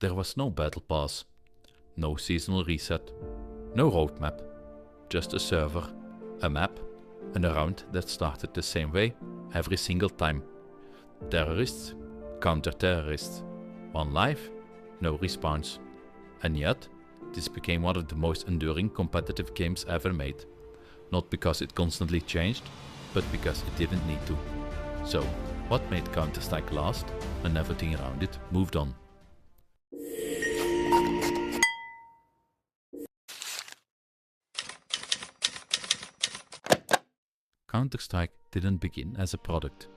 There was no battle pass, no seasonal reset, no roadmap, just a server, a map, and a round that started the same way every single time. Terrorists, counter-terrorists, one life, no response. And yet, this became one of the most enduring competitive games ever made. Not because it constantly changed, but because it didn't need to. So, what made Counter-Strike last when everything around it moved on? Counter-Strike didn't begin as a product.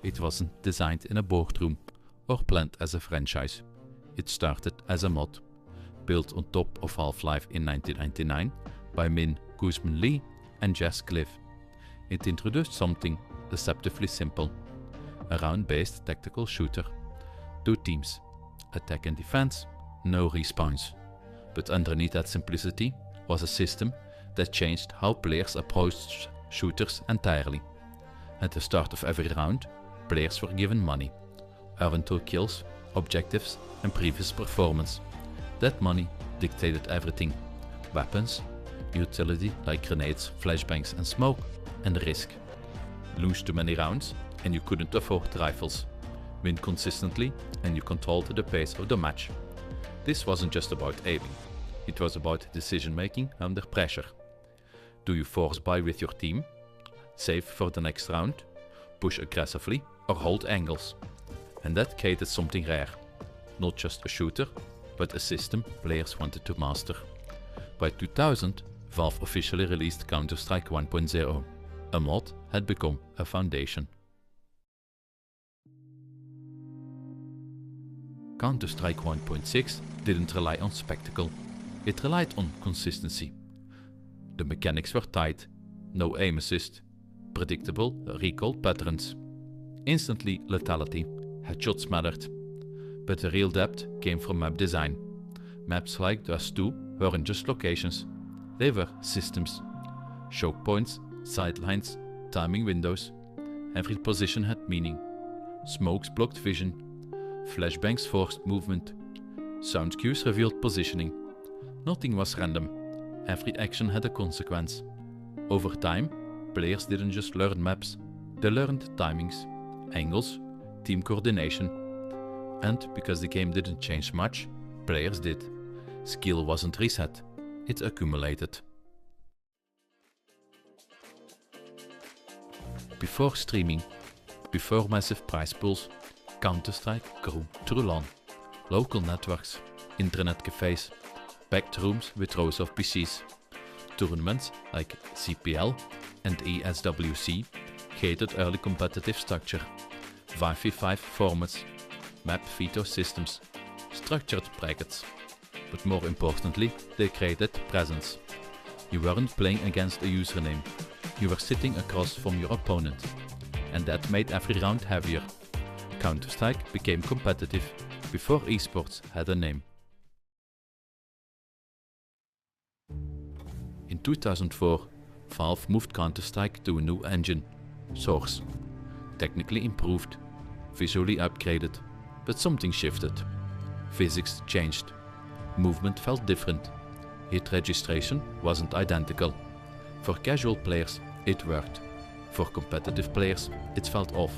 It wasn't designed in a boardroom or planned as a franchise. It started as a mod, built on top of Half-Life in 1999 by Min Guzman Lee and Jess Cliff. It introduced something deceptively simple, a round-based tactical shooter. 2 teams, attack and defense, no respawns. But underneath that simplicity was a system that changed how players approached shooters entirely. At the start of every round, players were given money, earned through kills, objectives and previous performance. That money dictated everything: weapons, utility like grenades, flashbangs and smoke, and risk. Lose too many rounds and you couldn't afford rifles. Win consistently and you controlled the pace of the match. This wasn't just about aiming, it was about decision making under pressure. Do you force buy with your team, save for the next round, push aggressively or hold angles? And that created something rare. Not just a shooter, but a system players wanted to master. By 2000, Valve officially released Counter-Strike 1.0. A mod had become a foundation. Counter-Strike 1.6 didn't rely on spectacle. It relied on consistency. The mechanics were tight, no aim assist, predictable recoil patterns. Instantly lethality, headshots mattered. But the real depth came from map design. Maps like Dust 2 weren't just locations, they were systems. Choke points, sidelines, timing windows. Every position had meaning. Smokes blocked vision, flashbangs forced movement, sound cues revealed positioning. Nothing was random, every action had a consequence. Over time, players didn't just learn maps, they learned timings, angles, team coordination. And because the game didn't change much, players did. Skill wasn't reset, it accumulated. Before streaming, before massive prize pools, Counter-Strike grew through LAN. Local networks, internet cafes, packed rooms with rows of PCs. Tournaments like CPL and ESWC created early competitive structure. 5v5 formats, map veto systems, structured brackets. But more importantly, they created presence. You weren't playing against a username, you were sitting across from your opponent. And that made every round heavier. Counter-Strike became competitive before esports had a name. In 2004, Valve moved Counter-Strike to a new engine, Source. Technically improved, visually upgraded, but something shifted. Physics changed. Movement felt different. Hit registration wasn't identical. For casual players, it worked. For competitive players, it felt off.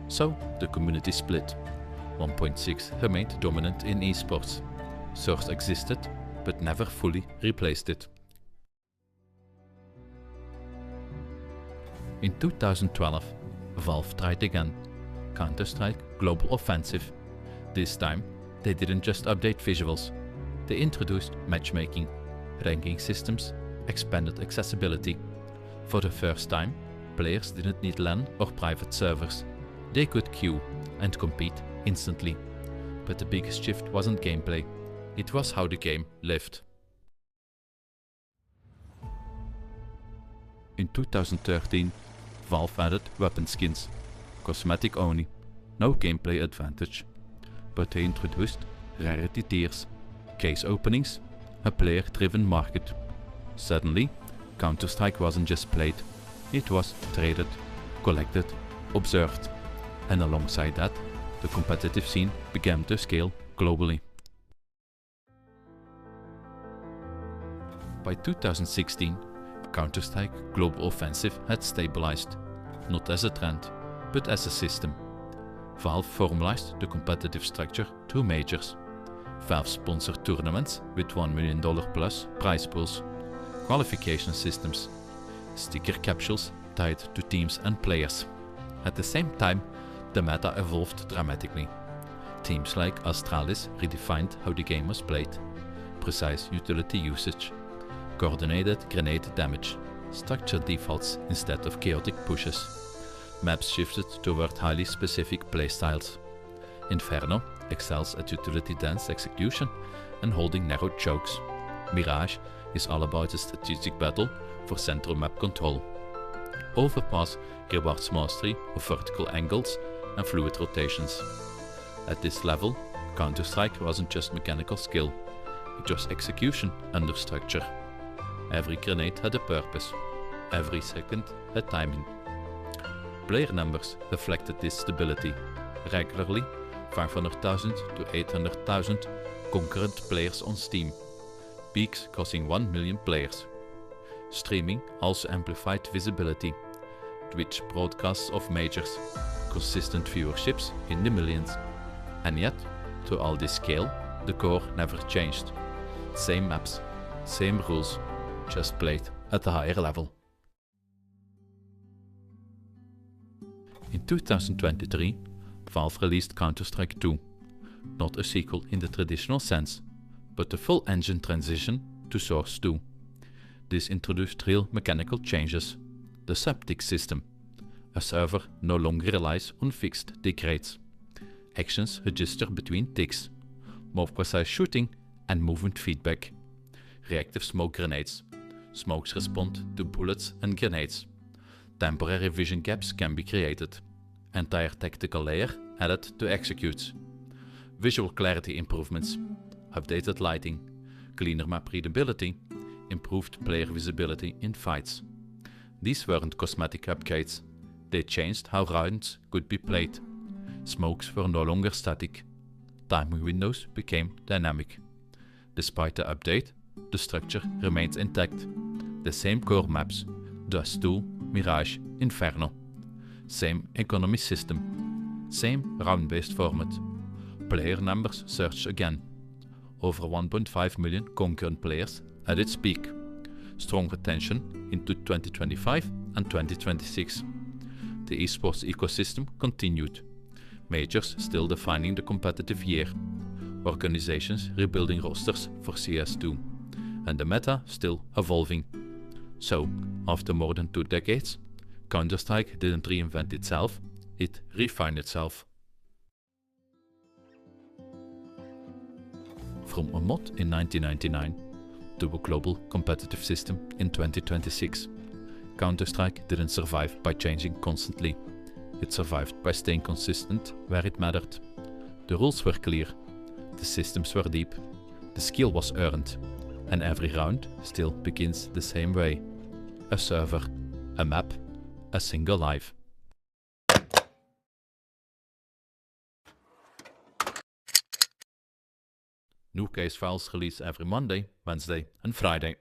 So, the community split. 1.6 remained dominant in esports. Source existed, but never fully replaced it. In 2012, Valve tried again. Counter-Strike Global Offensive. This time, they didn't just update visuals. They introduced matchmaking, ranking systems, expanded accessibility. For the first time, players didn't need LAN or private servers. They could queue and compete instantly. But the biggest shift wasn't gameplay, it was how the game lived. In 2013, Valve added weapon skins, cosmetic only, no gameplay advantage. But they introduced rarity tiers, case openings, a player-driven market. Suddenly, Counter-Strike wasn't just played, it was traded, collected, observed. And alongside that, the competitive scene began to scale globally. By 2016, Counter-Strike Global Offensive had stabilized, not as a trend, but as a system. Valve formalized the competitive structure through majors. Valve sponsored tournaments with $1 million plus prize pools, qualification systems, sticker capsules tied to teams and players. At the same time, the meta evolved dramatically. Teams like Astralis redefined how the game was played. Precise utility usage, coordinated grenade damage, structured defaults instead of chaotic pushes. Maps shifted toward highly specific playstyles. Inferno excels at utility-dense execution and holding narrow chokes. Mirage is all about a strategic battle for central map control. Overpass rewards mastery of vertical angles and fluid rotations. At this level, Counter-Strike wasn't just mechanical skill, it was execution under structure. Every grenade had a purpose, every second had timing. Player numbers reflected this stability. Regularly, 500,000 to 800,000 concurrent players on Steam, peaks crossing 1 million players. Streaming also amplified visibility. Twitch broadcasts of majors, consistent viewerships in the millions. And yet, to all this scale, the core never changed. Same maps, same rules, just played at a higher level. In 2023, Valve released Counter-Strike 2, not a sequel in the traditional sense, but a full engine transition to Source 2. This introduced real mechanical changes. The sub-tick system. A server no longer relies on fixed tick rates. Actions register between ticks. More precise shooting and movement feedback. Reactive smoke grenades. Smokes respond to bullets and grenades. Temporary vision gaps can be created. Entire tactical layer added to executes. Visual clarity improvements. Updated lighting. Cleaner map readability. Improved player visibility in fights. These weren't cosmetic upgrades. They changed how rounds could be played. Smokes were no longer static. Timing windows became dynamic. Despite the update, the structure remains intact. The same core maps, Dust 2, Mirage, Inferno. Same economy system. Same round-based format. Player numbers surged again. Over 1.5 million concurrent players at its peak. Strong retention into 2025 and 2026. The esports ecosystem continued. Majors still defining the competitive year. Organizations rebuilding rosters for CS2. And the meta still evolving. So, after more than 2 decades, Counter-Strike didn't reinvent itself, it refined itself. From a mod in 1999 to a global competitive system in 2026, Counter-Strike didn't survive by changing constantly. It survived by staying consistent where it mattered. The rules were clear, the systems were deep, the skill was earned, and every round still begins the same way. A server, a map, a single life. New case files release every Monday, Wednesday and Friday.